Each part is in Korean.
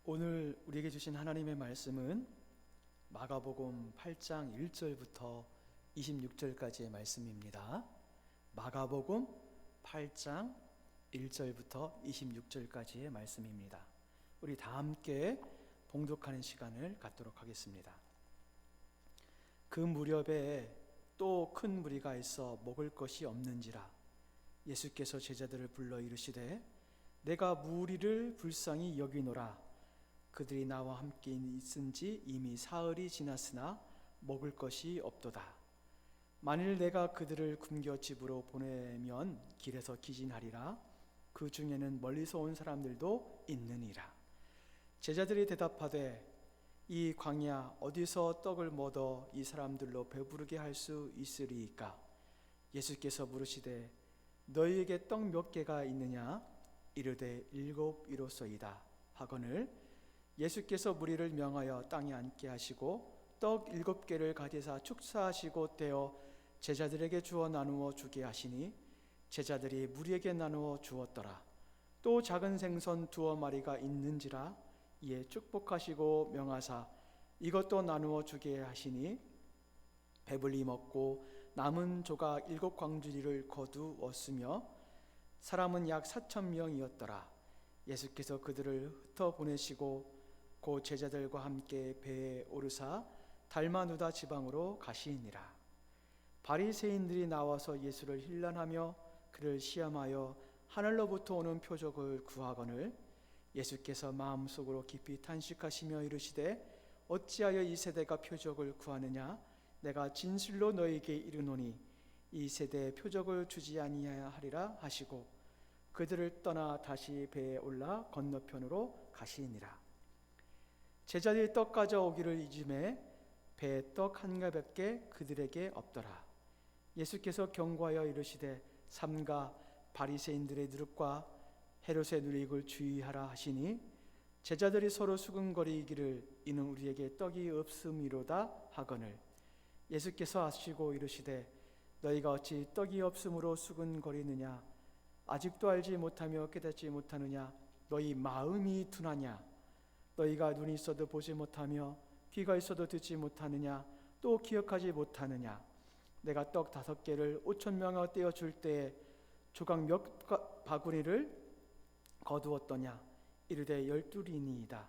오늘 우리에게 주신 하나님의 말씀은 마가복음 8장 1절부터 26절까지의 말씀입니다. 마가복음 8장 1절부터 26절까지의 말씀입니다. 우리 다 함께 봉독하는 시간을 갖도록 하겠습니다. 그 무렵에 또 큰 무리가 있어 먹을 것이 없는지라 예수께서 제자들을 불러 이르시되 내가 무리를 불쌍히 여기노라. 그들이 나와 함께 있은지 이미 사흘이 지났으나 먹을 것이 없도다. 만일 내가 그들을 굶겨 집으로 보내면 길에서 기진하리라. 그 중에는 멀리서 온 사람들도 있느니라. 제자들이 대답하되 이 광야 어디서 떡을 얻어 이 사람들로 배부르게 할 수 있으리이까? 예수께서 물으시되 너희에게 떡 몇 개가 있느냐? 이르되 7이로소이다 하거늘 예수께서 무리를 명하여 땅에 앉게 하시고 떡 7개를 가지사 축사하시고 떼어 제자들에게 주어 나누어 주게 하시니 제자들이 무리에게 나누어 주었더라. 또 작은 생선 2마리가 있는지라 이에 축복하시고 명하사 이것도 나누어 주게 하시니 배불리 먹고 남은 조각 7광주리를 거두었으며 사람은 약 4,000명이었더라. 예수께서 그들을 흩어 보내시고 곧 제자들과 함께 배에 오르사 달마누다 지방으로 가시니라. 바리새인들이 나와서 예수를 힐난하며 그를 시험하여 하늘로부터 오는 표적을 구하거늘 예수께서 마음속으로 깊이 탄식하시며 이르시되 어찌하여 이 세대가 표적을 구하느냐? 내가 진실로 너희에게 이르노니 이 세대에 표적을 주지 아니하리라 하시고 그들을 떠나 다시 배에 올라 건너편으로 가시니라. 제자들이 떡 가져오기를 이즘에 배에 떡 한 가밖에 그들에게 없더라. 예수께서 경고하여 이르시되 삼가 바리새인들의 누룩과 헤롯의 누룩을 주의하라 하시니 제자들이 서로 수근거리기를 이는 우리에게 떡이 없음이로다 하거늘 예수께서 아시고 이르시되 너희가 어찌 떡이 없음으로 수근거리느냐? 아직도 알지 못하며 깨닫지 못하느냐? 너희 마음이 둔하냐? 너희가 눈이 있어도 보지 못하며 귀가 있어도 듣지 못하느냐? 또 기억하지 못하느냐? 내가 떡 5개를 5,000명에 떼어줄 때에 조각 몇 바구니를 거두었더냐? 이르되 12이니이다.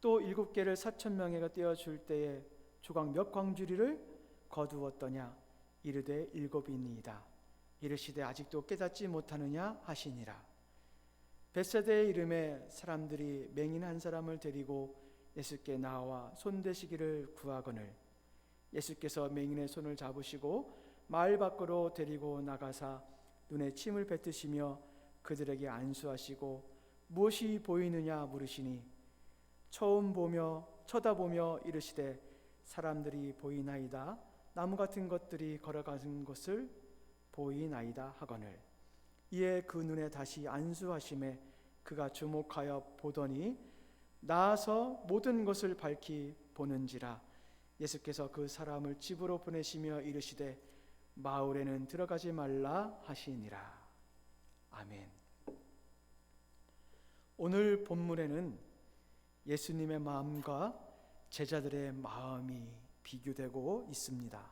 또 7개를 4,000명에 떼어줄 때에 조각 몇 광주리를 거두었더냐? 이르되 7이니이다. 이르시되 아직도 깨닫지 못하느냐 하시니라. 벳세다의 이름에 사람들이 맹인 한 사람을 데리고 예수께 나와 손대시기를 구하거늘 예수께서 맹인의 손을 잡으시고 마을 밖으로 데리고 나가사 눈에 침을 뱉으시며 그들에게 안수하시고 무엇이 보이느냐 물으시니 처음 보며 쳐다보며 이르시되 사람들이 보이나이다. 나무 같은 것들이 걸어가는 것을 보이나이다 하거늘 이에 그 눈에 다시 안수하심에 그가 주목하여 보더니 나아서 모든 것을 밝히 보는지라. 예수께서 그 사람을 집으로 보내시며 이르시되 마을에는 들어가지 말라 하시니라. 아멘. 오늘 본문에는 예수님의 마음과 제자들의 마음이 비교되고 있습니다.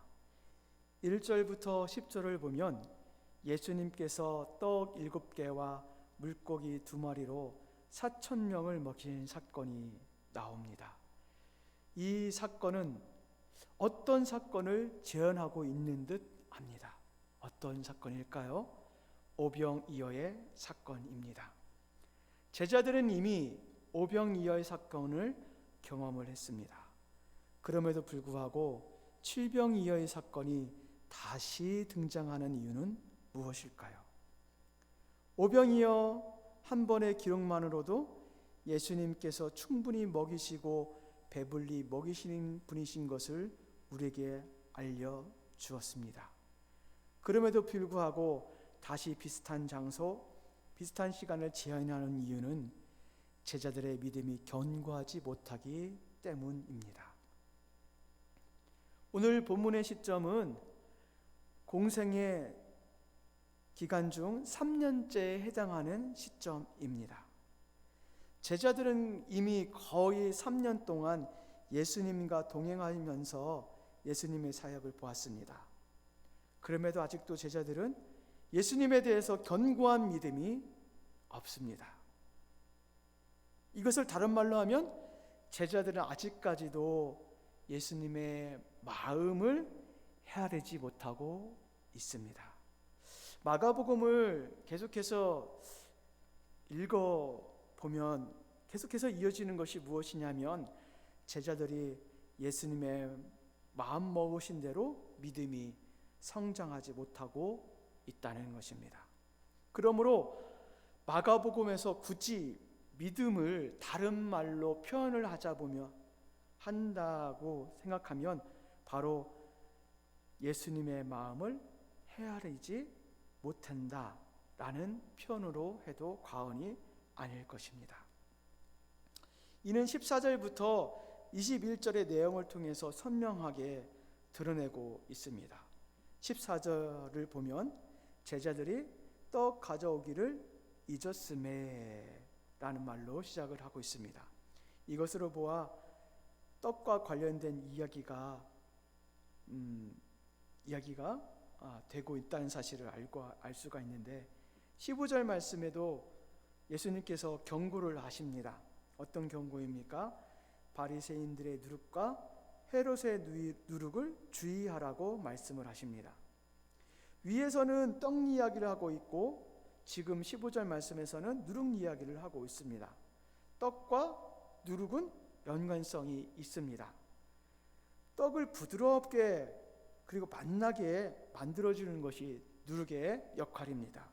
1절부터 10절을 보면 예수님께서 떡 7개와 물고기 2마리로 4,000명을 먹인 사건이 나옵니다. 이 사건은 어떤 사건을 재현하고 있는 듯 합니다. 어떤 사건일까요? 오병이어의 사건입니다. 제자들은 이미 오병이어의 사건을 경험을 했습니다. 그럼에도 불구하고 칠병이어의 사건이 다시 등장하는 이유는 무엇일까요? 오병이어 한 번의 기록만으로도 예수님께서 충분히 먹이시고 배불리 먹이시는 분이신 것을 우리에게 알려주었습니다. 그럼에도 불구하고 다시 비슷한 장소, 비슷한 시간을 재현하는 이유는 제자들의 믿음이 견고하지 못하기 때문입니다. 오늘 본문의 시점은 공생의 기간 중 3년째에 해당하는 시점입니다. 제자들은 이미 거의 3년 동안 예수님과 동행하면서 예수님의 사역을 보았습니다. 그럼에도 아직도 제자들은 예수님에 대해서 견고한 믿음이 없습니다. 이것을 다른 말로 하면 제자들은 아직까지도 예수님의 마음을 헤아리지 못하고 있습니다. 마가복음을 계속해서 읽어보면 계속해서 이어지는 것이 무엇이냐면 제자들이 예수님의 마음 먹으신 대로 믿음이 성장하지 못하고 있다는 것입니다. 그러므로 마가복음에서 굳이 믿음을 다른 말로 표현을 한다고 생각하면 바로 예수님의 마음을 헤아리지 못한다라는 표현으로 해도 과언이 아닐 것입니다. 이는 14절부터 21절의 내용을 통해서 선명하게 드러내고 있습니다. 14절을 보면 제자들이 떡 가져오기를 잊었음에 라는 말로 시작을 하고 있습니다. 이것으로 보아 떡과 관련된 이야기가 되고 있다는 사실을 알 수가 있는데 15절 말씀에도 예수님께서 경고를 하십니다. 어떤 경고입니까? 바리새인들의 누룩과 헤롯의 누룩을 주의하라고 말씀을 하십니다. 위에서는 떡 이야기를 하고 있고 지금 15절 말씀에서는 누룩 이야기를 하고 있습니다. 떡과 누룩은 연관성이 있습니다. 떡을 부드럽게 그리고 맛나게 만들어주는 것이 누룩의 역할입니다.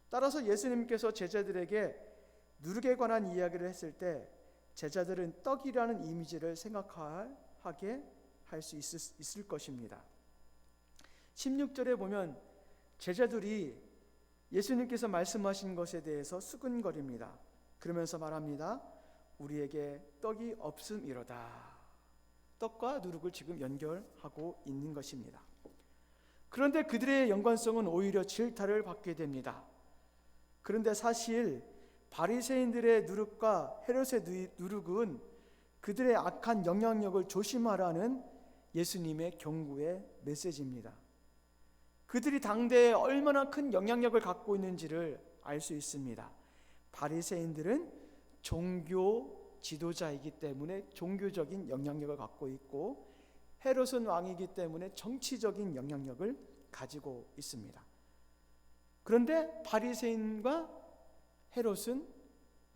따라서 예수님께서 제자들에게 누룩에 관한 이야기를 했을 때 제자들은 떡이라는 이미지를 생각하게 할 수 있을 것입니다. 16절에 보면 제자들이 예수님께서 말씀하신 것에 대해서 수근거립니다. 그러면서 말합니다. 우리에게 떡이 없음이로다. 떡과 누룩을 지금 연결하고 있는 것입니다. 그런데 그들의 연관성은 오히려 질타를 받게 됩니다. 그런데 사실 바리새인들의 누룩과 헤롯의 누룩은 그들의 악한 영향력을 조심하라는 예수님의 경고의 메시지입니다. 그들이 당대에 얼마나 큰 영향력을 갖고 있는지를 알 수 있습니다. 바리새인들은 종교 지도자이기 때문에 종교적인 영향력을 갖고 있고 헤롯은 왕이기 때문에 정치적인 영향력을 가지고 있습니다. 그런데 바리새인과 헤롯은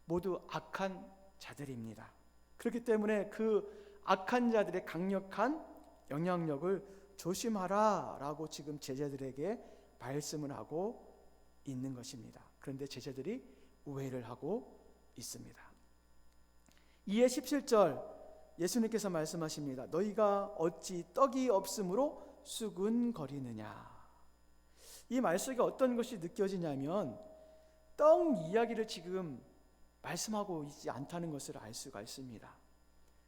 모두 악한 자들입니다. 그렇기 때문에 그 악한 자들의 강력한 영향력을 조심하라라고 지금 제자들에게 말씀을 하고 있는 것입니다. 그런데 제자들이 오해를 하고 있습니다. 이에 17절 예수님께서 말씀하십니다. 너희가 어찌 떡이 없으므로 수군거리느냐. 이 말씀이 어떤 것이 느껴지냐면 떡 이야기를 지금 말씀하고 있지 않다는 것을 알 수가 있습니다.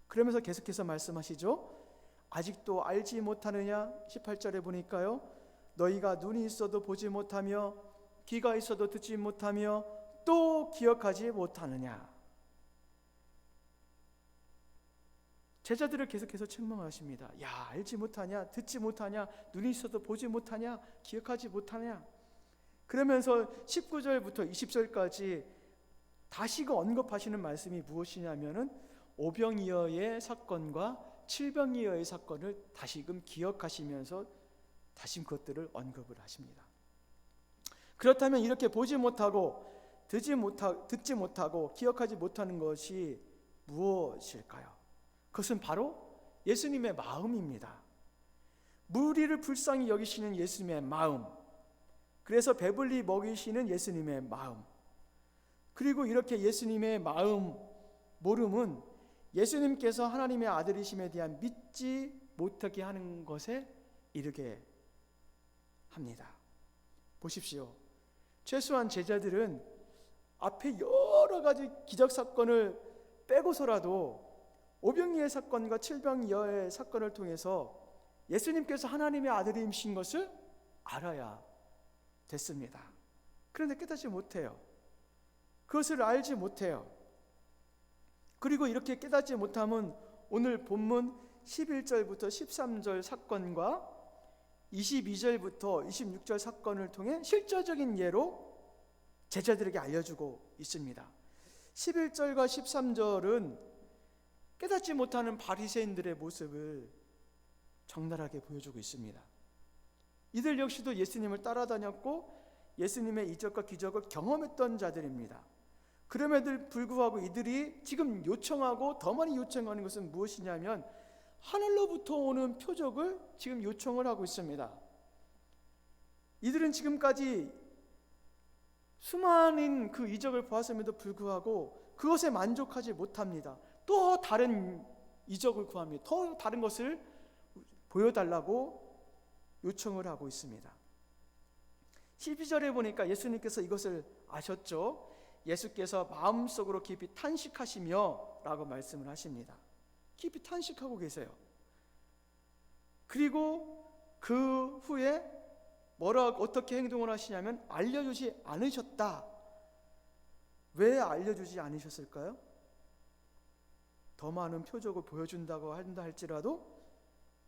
그러면서 계속해서 말씀하시죠. 아직도 알지 못하느냐? 18절에 보니까요. 너희가 눈이 있어도 보지 못하며 귀가 있어도 듣지 못하며 또 기억하지 못하느냐? 제자들을 계속해서 책망하십니다. 야, 알지 못하냐? 듣지 못하냐? 눈이 있어도 보지 못하냐? 기억하지 못하냐? 그러면서 19절부터 20절까지 다시금 언급하시는 말씀이 무엇이냐면은 오병이어의 사건과 칠병이어의 사건을 다시금 기억하시면서 다시 그것들을 언급을 하십니다. 그렇다면 이렇게 보지 못하고 듣지 못하고 기억하지 못하는 것이 무엇일까요? 그것은 바로 예수님의 마음입니다. 무리를 불쌍히 여기시는 예수님의 마음, 그래서 배불리 먹이시는 예수님의 마음, 그리고 이렇게 예수님의 마음 모름은 예수님께서 하나님의 아들이심에 대한 믿지 못하게 하는 것에 이르게 합니다. 보십시오. 최소한 제자들은 앞에 여러 가지 기적 사건을 빼고서라도 오병이의 사건과 칠병이어의 사건을 통해서 예수님께서 하나님의 아들이신 것을 알아야 됐습니다. 그런데 깨닫지 못해요. 그것을 알지 못해요. 그리고 이렇게 깨닫지 못하면 오늘 본문 11절부터 13절 사건과 22절부터 26절 사건을 통해 실제적인 예로 제자들에게 알려주고 있습니다. 11절과 13절은 깨닫지 못하는 바리새인들의 모습을 적나라하게 보여주고 있습니다. 이들 역시도 예수님을 따라다녔고 예수님의 이적과 기적을 경험했던 자들입니다. 그럼에도 불구하고 이들이 지금 요청하고 더 많이 요청하는 것은 무엇이냐면 하늘로부터 오는 표적을 지금 요청을 하고 있습니다. 이들은 지금까지 수많은 그 이적을 보았음에도 불구하고 그것에 만족하지 못합니다. 또 다른 이적을 구합니다. 더 다른 것을 보여달라고 요청을 하고 있습니다. 12절에 보니까 예수님께서 이것을 아셨죠. 예수께서 마음속으로 깊이 탄식하시며 라고 말씀을 하십니다. 깊이 탄식하고 계세요. 그리고 그 후에 어떻게 행동을 하시냐면 알려주지 않으셨다. 왜 알려주지 않으셨을까요? 더 많은 표적을 보여준다고 한다 할지라도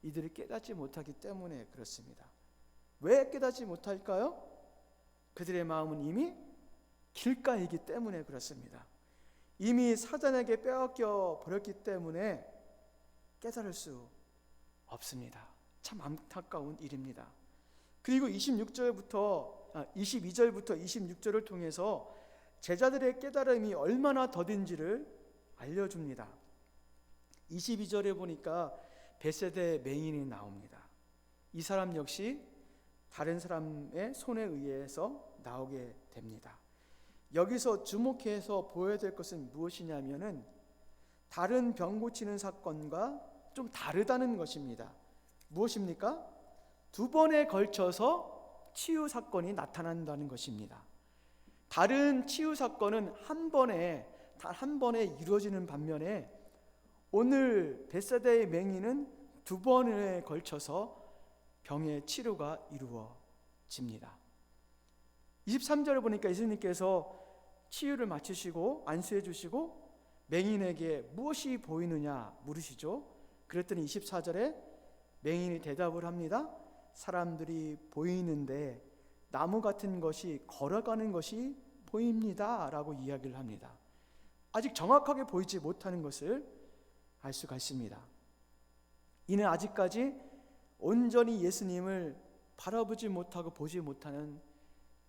이들이 깨닫지 못하기 때문에 그렇습니다. 왜 깨닫지 못할까요? 그들의 마음은 이미 길가이기 때문에 그렇습니다. 이미 사단에게 빼앗겨 버렸기 때문에 깨달을 수 없습니다. 참 안타까운 일입니다. 그리고 22절부터 26절을 통해서 제자들의 깨달음이 얼마나 더딘지를 알려줍니다. 22절에 보니까 벳세다의 맹인이 나옵니다. 이 사람 역시 다른 사람의 손에 의해서 나오게 됩니다. 여기서 주목해서 보여야 될 것은 무엇이냐면은 다른 병 고치는 사건과 좀 다르다는 것입니다. 무엇입니까? 두 번에 걸쳐서 치유 사건이 나타난다는 것입니다. 다른 치유 사건은 단 한 번에 이루어지는 반면에 오늘 벳세다의 맹인은 두 번에 걸쳐서 병의 치료가 이루어집니다. 23절을 보니까 예수님께서 치유를 마치시고 안수해 주시고 맹인에게 무엇이 보이느냐 물으시죠. 그랬더니 24절에 맹인이 대답을 합니다. 사람들이 보이는데 나무 같은 것이 걸어가는 것이 보입니다 라고 이야기를 합니다. 아직 정확하게 보이지 못하는 것을 알 수가 있습니다. 이는 아직까지 온전히 예수님을 바라보지 못하고 보지 못하는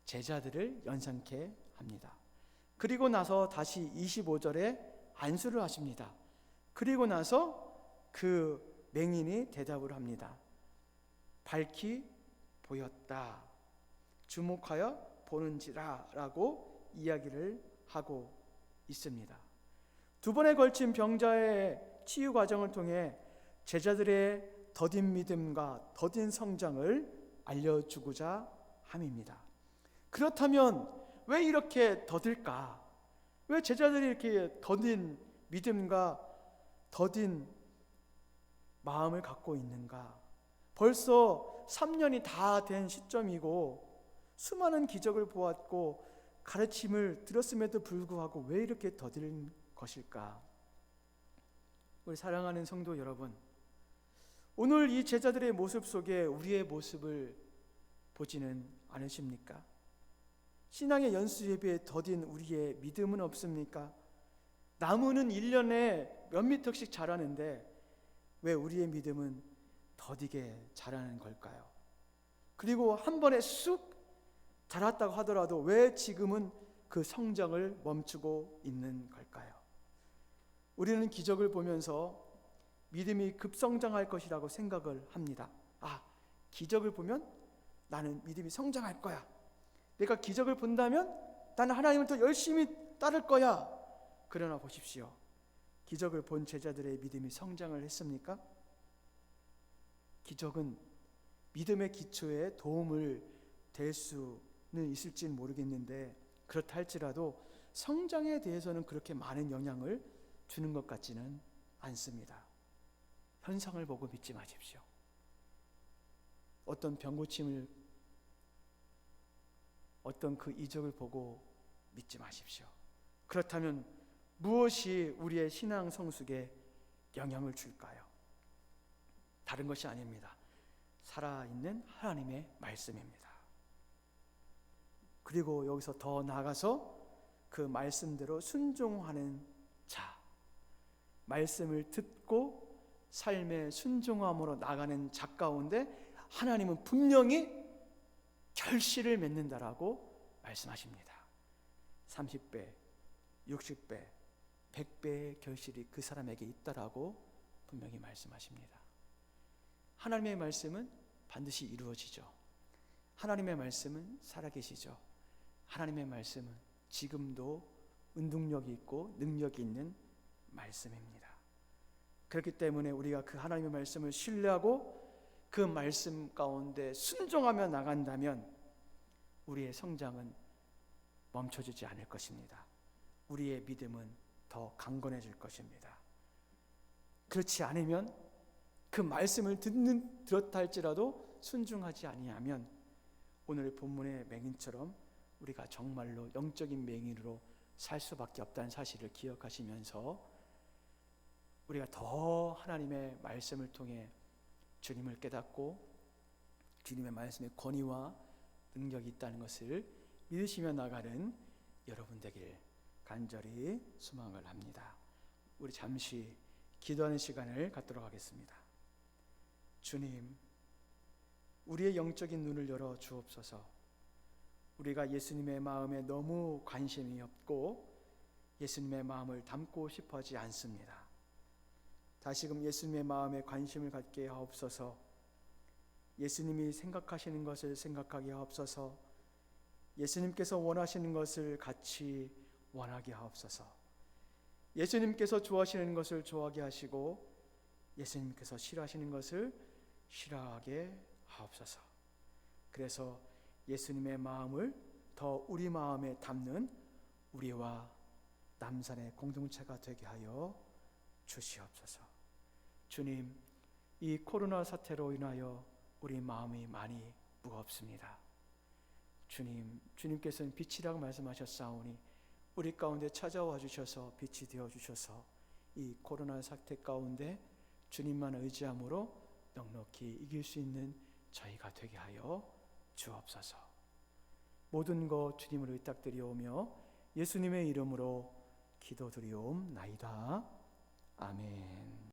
제자들을 연상케 합니다. 그리고 나서 다시 25절에 안수를 하십니다. 그리고 나서 그 맹인이 대답을 합니다. 밝히 보였다. 주목하여 보는지라 라고 이야기를 하고 있습니다. 두 번에 걸친 병자의 치유 과정을 통해 제자들의 더딘 믿음과 더딘 성장을 알려주고자 함입니다. 그렇다면 왜 이렇게 더딜까? 왜 제자들이 이렇게 더딘 믿음과 더딘 마음을 갖고 있는가? 벌써 3년이 다 된 시점이고 수많은 기적을 보았고 가르침을 들었음에도 불구하고 왜 이렇게 더딘 것일까? 우리 사랑하는 성도 여러분, 오늘 이 제자들의 모습 속에 우리의 모습을 보지는 않으십니까? 신앙의 연수 예배에 더딘 우리의 믿음은 없습니까? 나무는 1년에 몇 미터씩 자라는데 왜 우리의 믿음은 더디게 자라는 걸까요? 그리고 한 번에 쑥 자랐다고 하더라도 왜 지금은 그 성장을 멈추고 있는 걸까요? 우리는 기적을 보면서 믿음이 급성장할 것이라고 생각을 합니다. 기적을 보면 나는 믿음이 성장할 거야. 내가 기적을 본다면 나는 하나님을 더 열심히 따를 거야. 그러나 보십시오. 기적을 본 제자들의 믿음이 성장을 했습니까? 기적은 믿음의 기초에 도움을 될 수는 있을지는 모르겠는데 그렇다 할지라도 성장에 대해서는 그렇게 많은 영향을 주는 것 같지는 않습니다. 현상을 보고 믿지 마십시오. 어떤 병 고침을 어떤 그 이적을 보고 믿지 마십시오. 그렇다면 무엇이 우리의 신앙 성숙에 영향을 줄까요? 다른 것이 아닙니다. 살아있는 하나님의 말씀입니다. 그리고 여기서 더 나아가서 그 말씀대로 순종하는 자, 말씀을 듣고 삶의 순종함으로 나가는 자 가운데 하나님은 분명히 결실을 맺는다라고 말씀하십니다. 30배, 60배, 100배의 결실이 그 사람에게 있다라고 분명히 말씀하십니다. 하나님의 말씀은 반드시 이루어지죠. 하나님의 말씀은 살아계시죠. 하나님의 말씀은 지금도 운동력이 있고 능력이 있는 말씀입니다. 그렇기 때문에 우리가 그 하나님의 말씀을 신뢰하고 그 말씀 가운데 순종하며 나간다면 우리의 성장은 멈춰지지 않을 것입니다. 우리의 믿음은 더 강건해질 것입니다. 그렇지 않으면 그 말씀을 들었다 할지라도 순종하지 아니하면 오늘 본문의 맹인처럼 우리가 정말로 영적인 맹인으로 살 수밖에 없다는 사실을 기억하시면서 우리가 더 하나님의 말씀을 통해 주님을 깨닫고 주님의 말씀의 권위와 능력이 있다는 것을 믿으시며 나가는 여러분 되길 간절히 소망을 합니다. 우리 잠시 기도하는 시간을 갖도록 하겠습니다. 주님, 우리의 영적인 눈을 열어 주옵소서. 우리가 예수님의 마음에 너무 관심이 없고 예수님의 마음을 담고 싶어 하지 않습니다. 다시금 예수님의 마음에 관심을 갖게 하옵소서. 예수님이 생각하시는 것을 생각하게 하옵소서. 예수님께서 원하시는 것을 같이 원하게 하옵소서. 예수님께서 좋아하시는 것을 좋아하게 하시고 예수님께서 싫어하시는 것을 싫어하게 하옵소서. 그래서 예수님의 마음을 더 우리 마음에 담는 우리와 남산의 공동체가 되게 하여 주시옵소서. 주님, 이 코로나 사태로 인하여 우리 마음이 많이 무겁습니다. 주님, 주님께서는 빛이라고 말씀하셨사오니 우리 가운데 찾아와 주셔서 빛이 되어 주셔서 이 코로나 사태 가운데 주님만 의지함으로 넉넉히 이길 수 있는 저희가 되게 하여 주옵소서. 모든 것 주님을 의탁드리오며 예수님의 이름으로 기도드리옵나이다. 아멘.